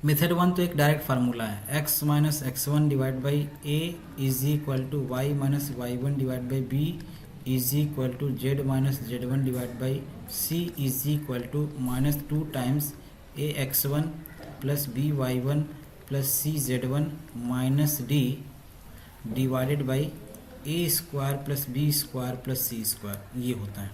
Method one तो एक direct formula है, x minus X one divide by A is equal to Y minus Y one divide by B is equal to Z minus Z one divide by C is equal to minus two times A x one plus B Y one plus C Z one minus D divided by A square plus B square plus C square. ये होता है,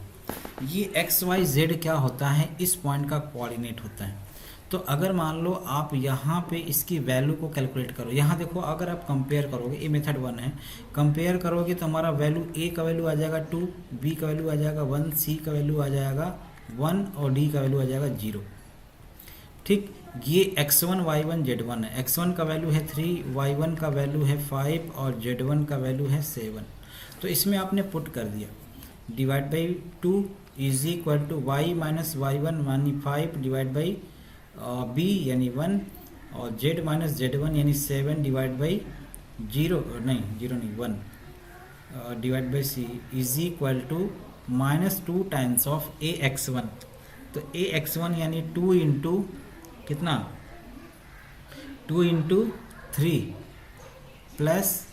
ये x Y Z क्या होता है, इस point का coordinate होता है। तो अगर मान लो आप यहाँ पे इसकी वैल्यू को कैलकुलेट करो, यहाँ देखो अगर आप कंपेयर करोगे, ये मेथड वन है, कंपेयर करोगे तो हमारा वैल्यू ए का वैल्यू आ जाएगा 2, बी का वैल्यू आ जाएगा 1, सी का वैल्यू आ जाएगा 1 और डी का वैल्यू आ जाएगा 0। ठीक, ये x1 y1 z1 है, x1 का वैल्यू है 3, y1 का वैल्यू है 5 और z1 का वैल्यू है 7। तो इसमें आपने पुट कर दिया, divide by 2 is equal to Y minus Y one मानी 5 डिवाइड बाई बी यानी 1 और z माइनस z1 यानी 7 डिवाइड बाई 0 नहीं 1 divide by C is equal to minus 2 times of a x one. तो ए एक्स वन यानी 2 into कितना, 2 into 3 plus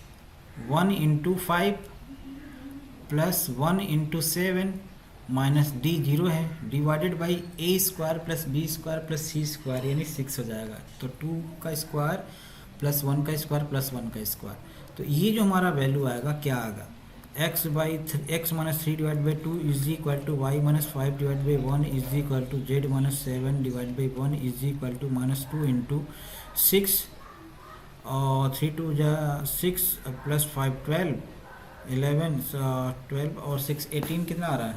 1 into 5 plus 1 into 7 minus d 0 है divided by A square plus B square plus C square यानी 6 हो जाएगा। तो 2 का square plus 1 का स्क्वायर प्लस 1 का स्क्वायर। तो ये जो हमारा वैल्यू आएगा क्या आएगा, x minus 3 divide by 2 is equal to Y minus 5 divide by 1 is equal to Z minus 7 divide by 1 is equal to minus 2 into 6 और 3 2 जा 6 प्लस 5 12 11 12 और 6 18 कितना आ रहा है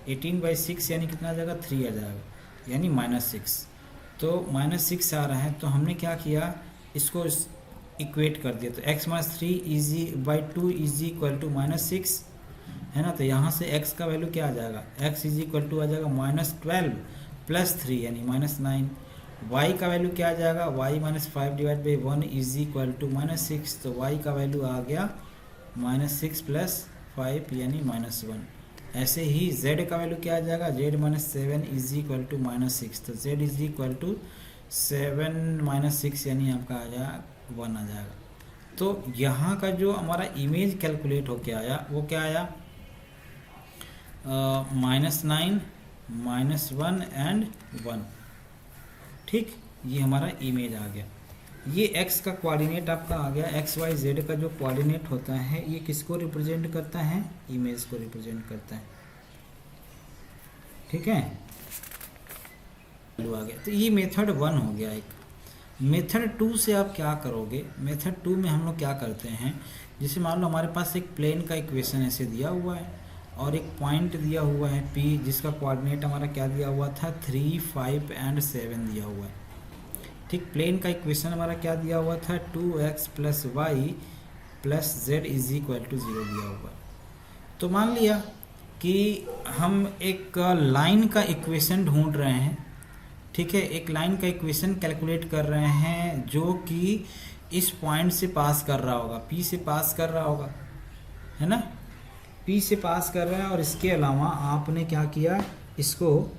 18 बाई 6 यानी कितना आ जाएगा 3 आ जाएगा यानी माइनस 6। तो माइनस 6 आ रहा है, तो हमने क्या किया, इसको इक्वेट कर दिया। तो x माइनस 3 इजी by 2 is equal to minus 6 है ना। तो यहाँ से x का वैल्यू क्या आ जाएगा, x इज इक्वल टू आ जाएगा माइनस 12 प्लस 3 यानी माइनस 9। y का वैल्यू क्या आ जाएगा, y minus 5 divide by 1 is equal to minus 6। तो y का वैल्यू आ गया माइनस 6 प्लस 5 यानी माइनस 1। ऐसे ही z का वैल्यू क्या आ जाएगा, z minus 7 is equal to minus 6। तो z is equal to 7 minus 6 यानी आपका आ जाएगा 1 आ जाएगा। तो यहाँ का जो हमारा इमेज कैलकुलेट होके आया वो क्या आया, -9 -1 एंड 1। ठीक, ये हमारा इमेज आ गया। ये x का कोऑर्डिनेट आपका आ गया। x y z का जो कोऑर्डिनेट होता है ये किसको रिप्रेजेंट करता है, इमेज को रिप्रेजेंट करता है। ठीक है, आ गया। तो ये मेथड 1 हो गया। एक मेथड 2 से आप क्या करोगे, मेथड 2 में हम लोग क्या करते हैं, जैसे मान लो हमारे पास एक प्लेन का इक्वेशन ऐसे दिया हुआ है और एक पॉइंट दिया हुआ है P जिसका कोऑर्डिनेट हमारा क्या दिया हुआ था 3, 5 एंड 7 दिया हुआ है। ठीक, प्लेन का इक्वेशन हमारा क्या दिया हुआ था 2x plus y plus z is equal to 0 दिया हुआ है। तो मान लिया कि हम एक लाइन का इक्वेशन ढूंढ रहे हैं। ठीक है, एक लाइन का इक्वेशन कैलकुलेट कर रहे हैं जो कि इस पॉइंट से पास कर रहा होगा, P से पास कर रहा होगा, है ना, P से पास कर रहा है। और इसके अलावा आपने क्या किया, इसको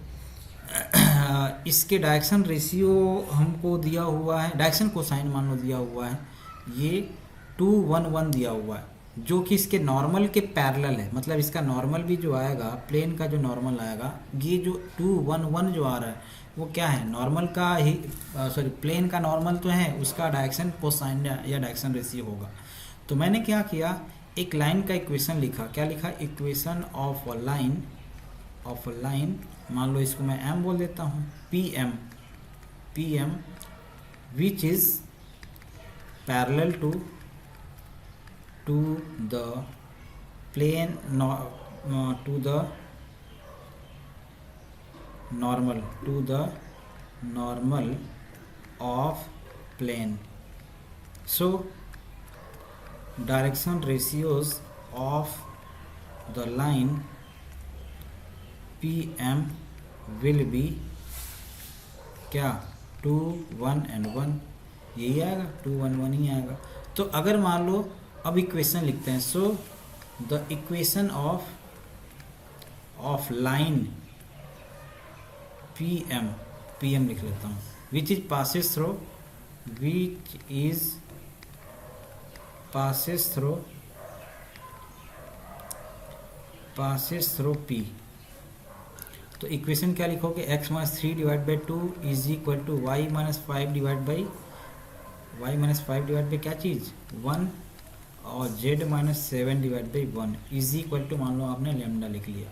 इसके डायरेक्शन रेशियो हमको दिया हुआ है, डायरेक्शन कोसाइन मान लो दिया हुआ है, ये 2 1 1 दिया हुआ है जो कि इसके नॉर्मल के पैरेलल है। मतलब इसका नॉर्मल भी जो आएगा, प्लेन का जो नॉर्मल आएगा, ये जो 2 1 1 जो आ रहा है वो क्या है, नॉर्मल का ही सॉरी प्लेन का नॉर्मल तो है, उसका डायरेक्शन कोसाइन या डायरेक्शन रेशियो होगा। तो मैंने क्या किया, एक लाइन का इक्वेशन लिखा। क्या लिखा, इक्वेशन ऑफ अ लाइन, मान लो इसको मैं m बोल देता हूँ, pm which is parallel to the plane to the normal of plane. So direction ratios of the line PM will be क्या 2 1 and 1, यही आएगा 2 1 1 ही आएगा। तो अगर मान लो अब इक्वेशन लिखते हैं, so the equation of line PM PM लिख लेता हूँ, which is passes through P। तो इक्वेशन क्या लिखोगे, x minus 3 divide by 2 is equal to Y minus 5 divide by क्या चीज़ 1 और z minus 7 divide by 1 is equal to, मान लो आपने लैम्डा लिख लिया।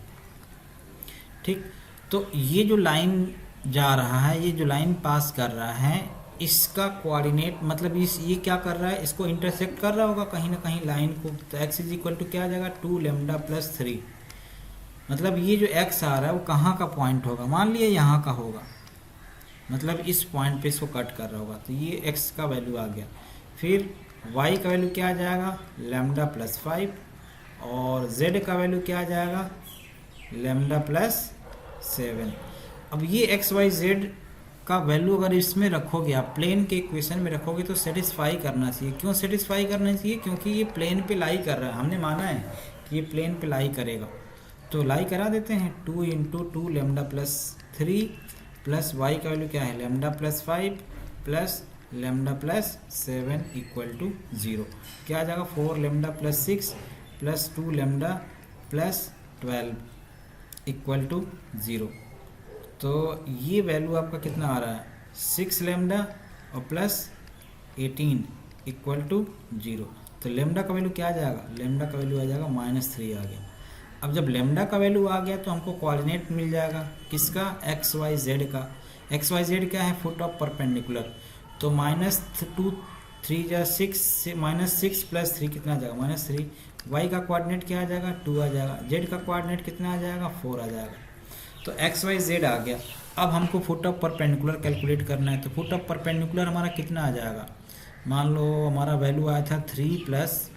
ठीक, तो ये जो लाइन जा रहा है, ये जो लाइन पास कर रहा है, इसका कोऑर्डिनेट मतलब ये क्या कर रहा है, इसको इंटरसेक्ट कर रहा होगा कहीं ना कहीं लाइन को। तो x इज इक्वल टू क्या आ जाएगा 2 लैम्डा प्लस 3। मतलब ये जो x आ रहा है वो कहाँ का पॉइंट होगा, मान लिया यहाँ का होगा, मतलब इस पॉइंट पे इसको कट कर रहा होगा। तो ये x का वैल्यू आ गया। फिर y का वैल्यू क्या आ जाएगा लैम्डा प्लस 5 और z का वैल्यू क्या आ जाएगा लैम्डा प्लस 7। अब ये एक्स वाई जेड का वैल्यू अगर इसमें रखोगे आप, प्लेन के इक्वेशन में रखोगे, तो सेटिस्फाई करना चाहिए। क्यों सेटिस्फाई करना चाहिए, क्योंकि ये प्लेन पे लाई कर रहा है, हमने माना है कि ये प्लेन पे लाई करेगा। तो लाई करा देते हैं, 2 into 2 lambda plus 3 plus y का वैल्यू क्या है lambda plus 5 plus lambda plus 7 equal to 0। क्या आ जाएगा 4 lambda plus 6 plus 2 lambda plus 12 equal to 0। तो ये वैल्यू आपका कितना आ रहा है 6 लैम्डा और प्लस 18 इक्वल टू 0। तो लैम्डा का वैल्यू क्या आ जाएगा, लैम्डा का वैल्यू आ जाएगा -3 आ गया। अब जब लैम्डा का वैल्यू आ गया तो हमको कोऑर्डिनेट मिल जाएगा किसका, एक्स वाई जेड का। एक्स वाई जेड क्या है, फुट ऑफ परपेंडिकुलर। तो -2 3 जा 6 -6 प्लस 3 कितना आ जाएगा -3। वाई का कोऑर्डिनेट क्या आ जाएगा 2 आ जाएगा। जेड का कोऑर्डिनेट कितना आ जाएगा 4 आ जाएगा। तो एक्स वाई जेड आ गया। अब हमको फुट ऑफ परपेंडिकुलर कैलकुलेट करना है। तो फुट ऑफ परपेंडिकुलर हमारा कितना आ जाएगा, मान लो हमारा वैल्यू आया था 3 plus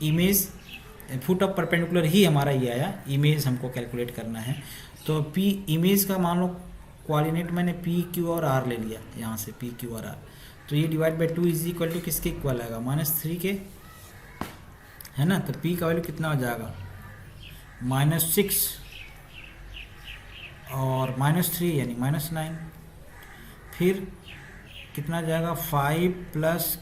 image, foot of perpendicular ही हमारा ये आया, इमेज हमको कैलकुलेट करना है। तो पी इमेज का मान लो कोऑर्डिनेट मैंने पी क्यू और आर ले लिया, यहाँ से पी क्यू और आर। तो ये divide by 2 is equal to किसके इक्वल आएगा -3 के, है ना। तो पी का वैल्यू कितना हो जाएगा -6 और -3 यानी -9। फिर कितना जाएगा 5 plus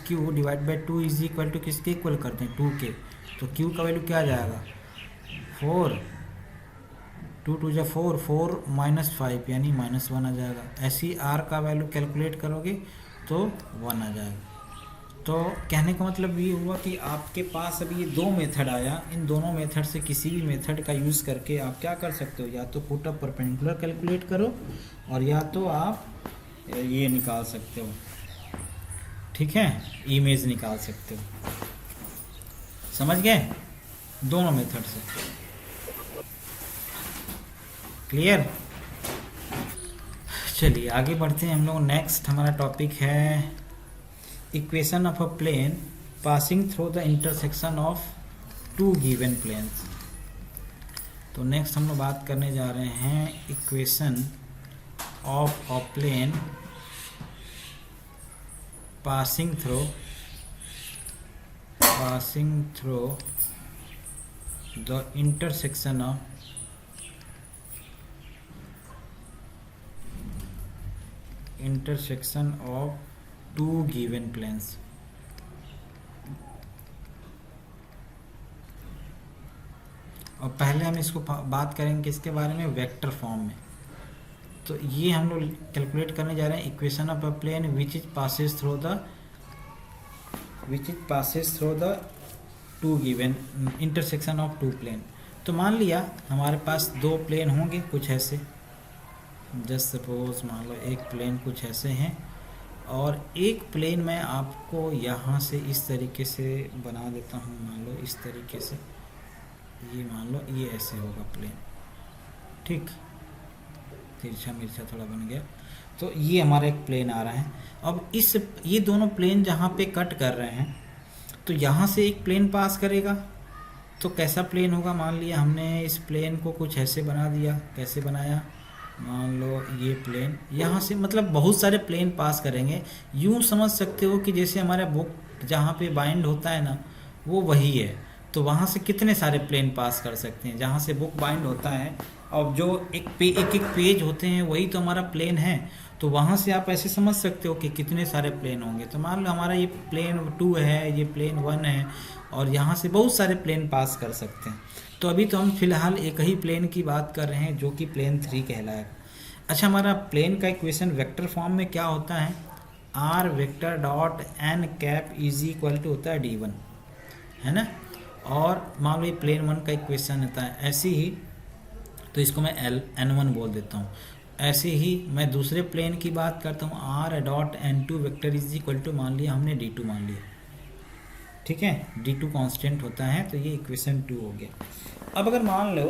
q divide by 2 is equal to किसके इक्वल करते हैं 2 के। तो क्यू का वैल्यू क्या आ जाएगा 4, 2 2 जा 4 4 -5 यानी -1 आ जाएगा। ऐसे ही आर का वैल्यू कैलकुलेट करोगे तो 1 आ जाएगा। तो कहने का मतलब ये हुआ कि आपके पास अभी ये 2 मेथड आया, इन दोनों मेथड से किसी भी मेथड का यूज़ करके आप क्या कर सकते हो, या तो फुट ऑफ परपेंडिकुलर कैलकुलेट करो और या तो आप ये निकाल सकते हो, ठीक है, इमेज निकाल सकते हो। समझ गए, दोनों मेथड से क्लियर। चलिए आगे बढ़ते हैं हम लोग। नेक्स्ट हमारा टॉपिक है equation of a plane passing through the intersection of 2 given planes. तो नेक्स्ट हम लोग बात करने जा रहे हैं equation of a plane passing through the intersection of two given planes। और पहले हम इसको बात करेंगे किसके बारे में, वेक्टर फॉर्म में। तो ये हम लोग कैलकुलेट करने जा रहे हैं equation of a plane which is passes through the 2 given intersection of 2 plane. तो मान लिया हमारे पास 2 प्लेन होंगे कुछ ऐसे, जस्ट सपोज मान लो एक प्लेन कुछ ऐसे हैं और एक प्लेन मैं आपको यहाँ से इस तरीके से बना देता हूँ, मान लो इस तरीके से, ये मान लो ये ऐसे होगा प्लेन, ठीक, तिरछा मिर्चा थोड़ा बन गया। तो ये हमारा एक प्लेन आ रहा है। अब ये दोनों प्लेन जहाँ पे कट कर रहे हैं तो यहाँ से एक प्लेन पास करेगा। तो कैसा प्लेन होगा, मान लिया हमने इस प्लेन को कुछ ऐसे बना दिया। कैसे बनाया, मान लो ये प्लेन यहाँ से, मतलब बहुत सारे प्लेन पास करेंगे। यूँ समझ सकते हो कि जैसे हमारा बुक जहाँ पे बाइंड होता है ना वो वही है। तो वहाँ से कितने सारे प्लेन पास कर सकते हैं, जहाँ से बुक बाइंड होता है और जो एक एक पेज होते हैं वही तो हमारा प्लेन है। तो वहाँ से आप ऐसे समझ सकते हो कि कितने सारे प्लेन होंगे। तो मान लो हमारा ये प्लेन 2 है, ये प्लेन 1 है, और यहाँ से बहुत सारे प्लेन पास कर सकते हैं। तो अभी तो हम फिलहाल एक ही प्लेन की बात कर रहे हैं जो कि प्लेन 3 कहलाएगा। अच्छा, हमारा प्लेन का इक्वेशन वेक्टर फॉर्म में क्या होता है, r vector dot n cap is equal to होता है d1, है ना। और मान लो ये प्लेन 1 का इक्वेशन होता है, ऐसे ही तो इसको मैं n1 बोल देता हूँ। ऐसे ही मैं दूसरे प्लेन की बात करता हूँ, r dot n2 vector is equal to, मान लिया हमने d2 मान लिया, ठीक है, d2 कांस्टेंट होता है, तो ये इक्वेशन 2 हो गया। अब अगर मान लो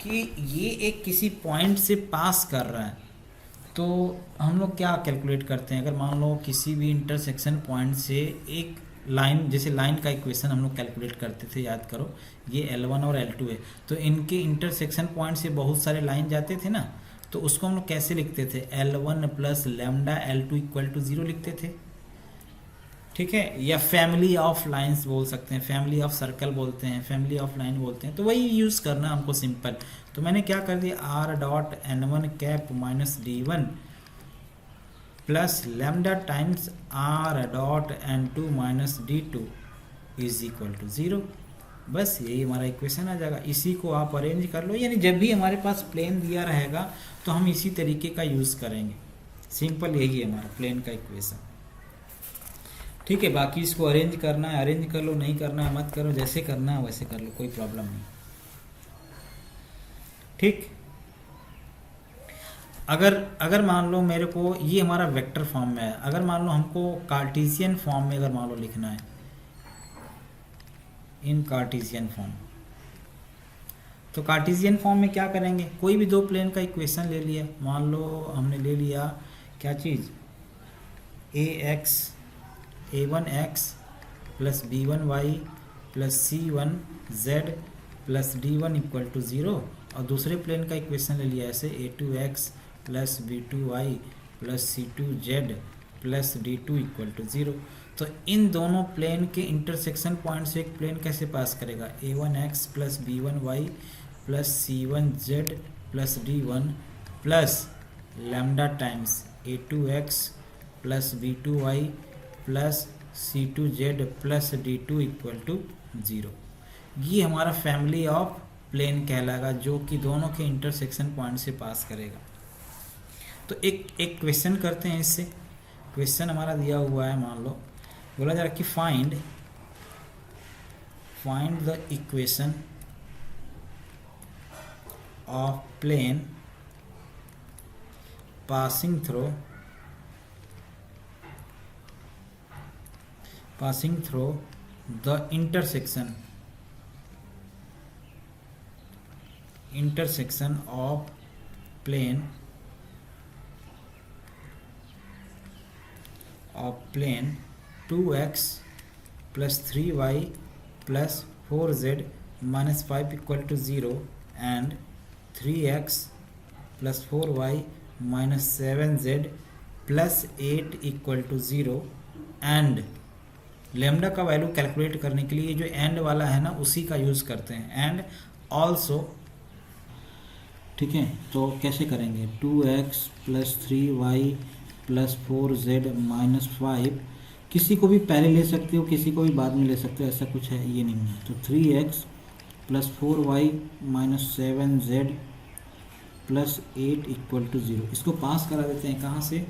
कि ये एक किसी पॉइंट से पास कर रहा है, तो हम लोग क्या कैलकुलेट करते हैं, अगर मान लो किसी भी इंटरसेक्शन पॉइंट से एक लाइन, जैसे लाइन का इक्वेशन हम लोग कैलकुलेट करते थे, याद करो, ये L1 और L2 है, तो इनके इंटरसेक्शन पॉइंट से बहुत सारे लाइन जाते थे ना, तो उसको हम लोग कैसे लिखते थे, L1 plus lambda L2 equal to 0 लिखते थे, ठीक है। या फैमिली ऑफ लाइंस बोल सकते हैं, फैमिली ऑफ सर्कल बोलते हैं, फैमिली ऑफ लाइन बोलते हैं, तो वही यूज़ करना हमको सिंपल। तो मैंने क्या कर दिया, r dot n1 cap minus d1 plus lambda times r dot n2 minus d2 is equal to 0। बस यही हमारा इक्वेशन आ जाएगा। इसी को आप अरेंज कर लो, यानी जब भी हमारे पास प्लेन दिया रहेगा तो हम इसी तरीके का यूज़ करेंगे। सिंपल यही है हमारा प्लेन का इक्वेशन, ठीक है। बाकी इसको अरेंज करना है अरेंज कर लो, नहीं करना है मत करो, जैसे करना है वैसे कर लो, कोई प्रॉब्लम नहीं, ठीक। अगर मान लो मेरे को ये हमारा वेक्टर फॉर्म में है, अगर मान लो हमको कार्टेशियन फॉर्म में अगर मान लो लिखना है, इन कार्टेशियन फॉर्म, तो कार्टेशियन फॉर्म में क्या करेंगे, कोई भी दो प्लेन का इक्वेशन ले लिया, मान लो हमने ले लिया क्या चीज़, a1x plus b1y plus c1z plus d1 equal to 0, और दूसरे प्लेन का इक्वेशन ले लिया ऐसे a2x plus b2y plus c2z plus d2 equal to 0। तो इन दोनों प्लेन के इंटरसेक्शन पॉइंट से एक प्लेन कैसे पास करेगा, a1x plus b1y plus c1z plus d1 plus lambda times a2x plus b2y plus c2z plus d2 equal to 0। ये हमारा family of plane कहलाएगा, जो कि दोनों के इंटरसेक्शन पॉइंट से पास करेगा। तो एक क्वेश्चन करते हैं इससे। क्वेश्चन हमारा दिया हुआ है, मान लो बोला जा रहा है कि find the equation of plane passing through the intersection of plane 2x plus 3y plus 4z minus 5 equal to 0 and 3x plus 4y minus 7z plus 8 equal to 0 and lambda का वैल्यू कैलकुलेट करने के लिए जो and वाला है ना उसी का यूज़ करते हैं, एंड ऑल्सो, ठीक है। तो कैसे करेंगे, 2x plus 3y plus 4z minus 5, किसी को भी पहले ले सकते हो किसी को भी बाद में ले सकते हो, ऐसा कुछ है ये नहीं है। तो 3x plus 4y minus 7z plus 8 equal to 0, इसको पास करा देते हैं कहाँ से,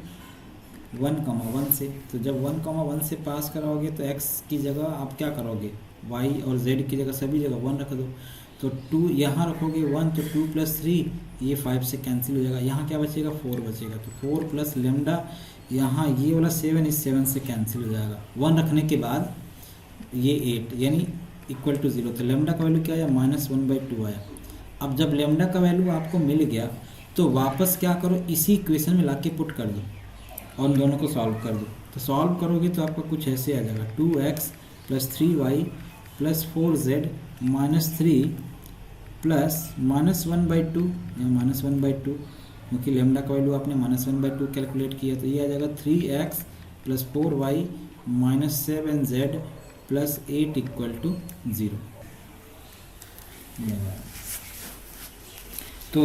1,1 से। तो जब 1,1 से पास कराओगे तो x की जगह आप क्या करोगे, y और z की जगह सभी जगह 1 रख दो। तो 2 यहाँ रखोगे 1, तो 2 प्लस 3 ये 5 से कैंसिल हो जाएगा, यहाँ क्या बचेगा 4 बचेगा। तो 4 प्लस लेमडा, यहाँ ये वाला 7 इस 7 से कैंसिल हो जाएगा, 1 रखने के बाद ये 8 यानी इक्वल टू 0। तो लेमडा का वैल्यू क्या आया, -1/2 आया। अब जब लेमडा का वैल्यू आपको मिल गया तो वापस क्या करो, इसी इक्वेशन में ला के पुट कर दो और उन दोनों को सॉल्व कर दो। तो सॉल्व करोगे तो आपका कुछ ऐसे आ जाएगा, 2x plus 3y plus 4z minus 3 plus -1/2, या -1/2 क्योंकि लेमडा का वैल्यू आपने -1/2 कैलकुलेट किया, तो ये आ जाएगा 3x plus 4y minus 7z plus 8 equal to 0। मिल जाएगा। तो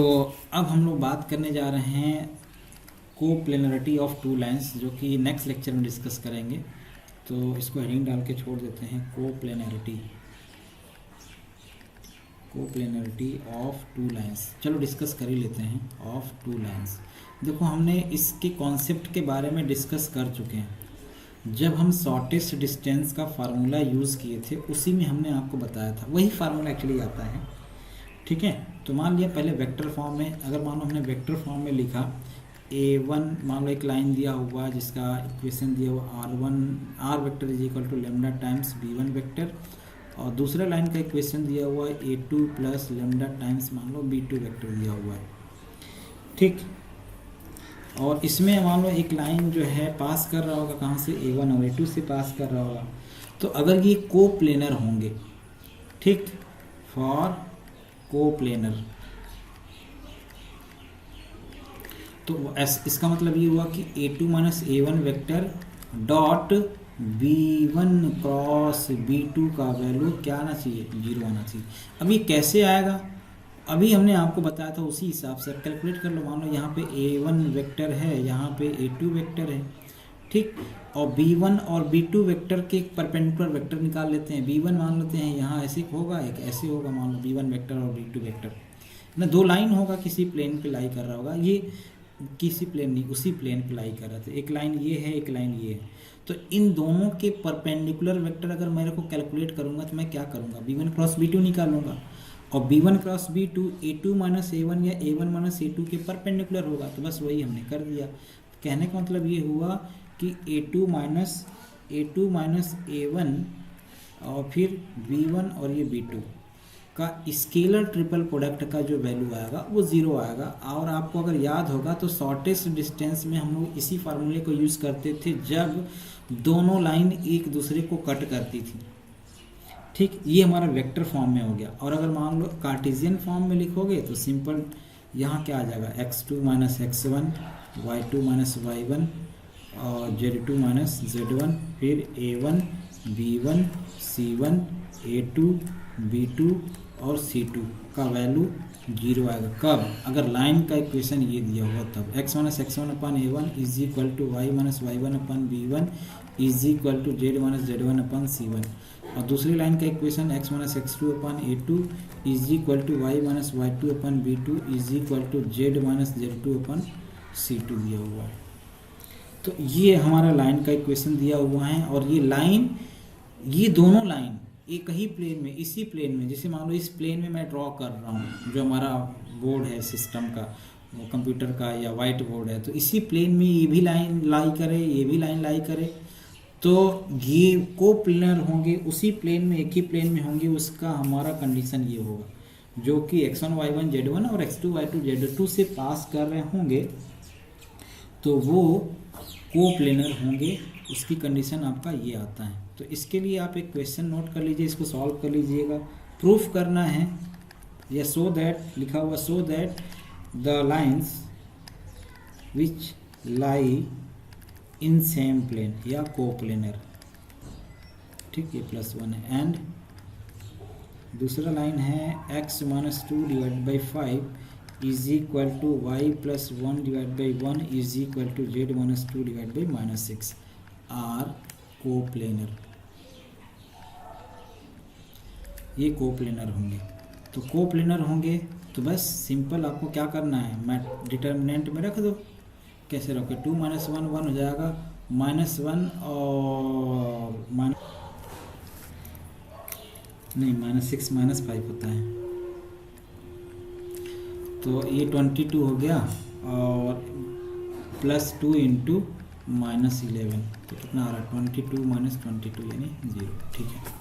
अब हम लोग बात करने जा रहे हैं कोप्लेनरिटी ऑफ टू लाइंस, जो कि नेक्स्ट लेक्चर में डिस्कस करेंगे। तो इसको हेडिंग डाल के छोड़ देते हैं, कोप्लेनरिटी ऑफ टू लाइंस। चलो डिस्कस कर ही लेते हैं ऑफ टू लाइंस। देखो हमने इसके कॉन्सेप्ट के बारे में डिस्कस कर चुके हैं जब हम शॉर्टेस्ट डिस्टेंस का फार्मूला यूज़ किए थे, उसी में हमने आपको बताया था, वही फार्मूला एक्चुअली आता है। ठीक है, तो मान लिया पहले वेक्टर फॉर्म में, अगर मान लो हमने वेक्टर फॉर्म में लिखा A1, मान लो एक लाइन दिया हुआ जिसका इक्वेशन दिया हुआ R vector is equal to lambda times B1 vector, और दूसरा लाइन का इक्वेशन दिया हुआ है A2 प्लस लेमडा टाइम्स मान लो B2 वेक्टर दिया हुआ है। ठीक, और इसमें मान लो एक लाइन जो है पास कर रहा होगा कहाँ से, A1 और A2 से पास कर रहा होगा। तो अगर ये कोप्लेनर होंगे, ठीक, फॉर कोप्लेनर, तो इसका मतलब ये हुआ कि A2 minus A1 vector dot B1 cross B2 का वैल्यू क्या आना चाहिए, 0 आना चाहिए। अब ये कैसे आएगा, अभी हमने आपको बताया था, उसी हिसाब से कैलकुलेट कर लो। मान लो यहाँ पे A1 वेक्टर है, यहाँ पे A2 वेक्टर है, ठीक, और B1 और B2 वेक्टर के एक परपेंडिकुलर वेक्टर निकाल लेते हैं। B1 मान लेते हैं यहाँ ऐसे होगा, एक ऐसे होगा, मान लो B1 वेक्टर और B2 वेक्टर ना, दो लाइन होगा, किसी प्लेन पे लाई कर रहा होगा, ये किसी प्लेन नहीं, उसी प्लेन पे लाई कर रहा था। एक लाइन ये है, एक लाइन ये है। तो इन दोनों के परपेंडिकुलर वेक्टर अगर मेरे को कैलकुलेट करूंगा तो मैं क्या करूंगा, B1 क्रॉस B2 निकालूंगा, और B1 cross B2 A2 minus A1 या A1 माइनस A2 के परपेंडिकुलर होगा। तो बस वही हमने कर दिया। कहने का मतलब ये हुआ कि A2 माइनस A1 और फिर B1 और ये B2 का स्केलर ट्रिपल प्रोडक्ट का जो वैल्यू आएगा वो 0 आएगा। और आपको अगर याद होगा तो शॉर्टेस्ट डिस्टेंस में हम लोग इसी फार्मूले को यूज़ करते थे जब दोनों लाइन एक दूसरे को कट करती थी। ठीक, ये हमारा वेक्टर फॉर्म में हो गया। और अगर मान लो कार्टेशियन फॉर्म में लिखोगे तो सिंपल यहाँ क्या आ जाएगा, x2 minus x1, y2 minus y1 और z2 माइनस z1, फिर a1 b1 c1 a2 b2 और c2 का वैल्यू 0 आएगा। कब, अगर लाइन का इक्वेशन ये दिया हुआ तब x minus x1 upon a1 is equal to y minus y1 upon b1 is equal to z minus z1 upon c1, और दूसरी लाइन का equation x minus x2 upon a2 is equal to y minus y2 upon b2 is equal to z minus z2 upon c2 दिया हुआ है। तो ये हमारा line का इक्वेशन दिया हुआ है। और ये लाइन, ये दोनों लाइन एक ही प्लेन में, इसी प्लेन में, जैसे मान लो इस प्लेन में मैं ड्रॉ कर रहा हूँ, जो हमारा बोर्ड है सिस्टम का, वो कंप्यूटर का या वाइट बोर्ड है, तो इसी प्लेन में ये भी लाइन लाई करे, ये भी लाइन लाई करे, तो ये कोप्लेनर होंगे, उसी प्लेन में, एक ही प्लेन में होंगे। उसका हमारा कंडीशन ये होगा, जो कि x1 y1 z1 और x2 y2 z2 से पास कर रहे होंगे तो वो कोप्लेनर होंगे। उसकी कंडीशन आपका ये आता है। तो इसके लिए आप एक क्वेश्चन नोट कर लीजिए, इसको सॉल्व कर लीजिएगा। प्रूफ करना है या सो दैट लिखा हुआ, so that the lines which lie in same plane या कोप्लेनर, ठीक, ये +1 है। एंड दूसरा लाइन है x minus 2 divide by 5 is equal to y plus 1 divide by 1 is equal to z minus 2 divide by -6 are coplanar. ये coplanar होंगे। तो coplanar होंगे तो बस सिंपल आपको क्या करना है, मैं डिटर्मिनेंट में रख दो। कैसे रखोगे, 2 माइनस 1 1 हो जाएगा, -1 और नहीं -6 -5 होता है, तो ये 22 हो गया, और +2 इंटू -11, तो कितना आ रहा है, 22 - 22 यानी 0। ठीक है।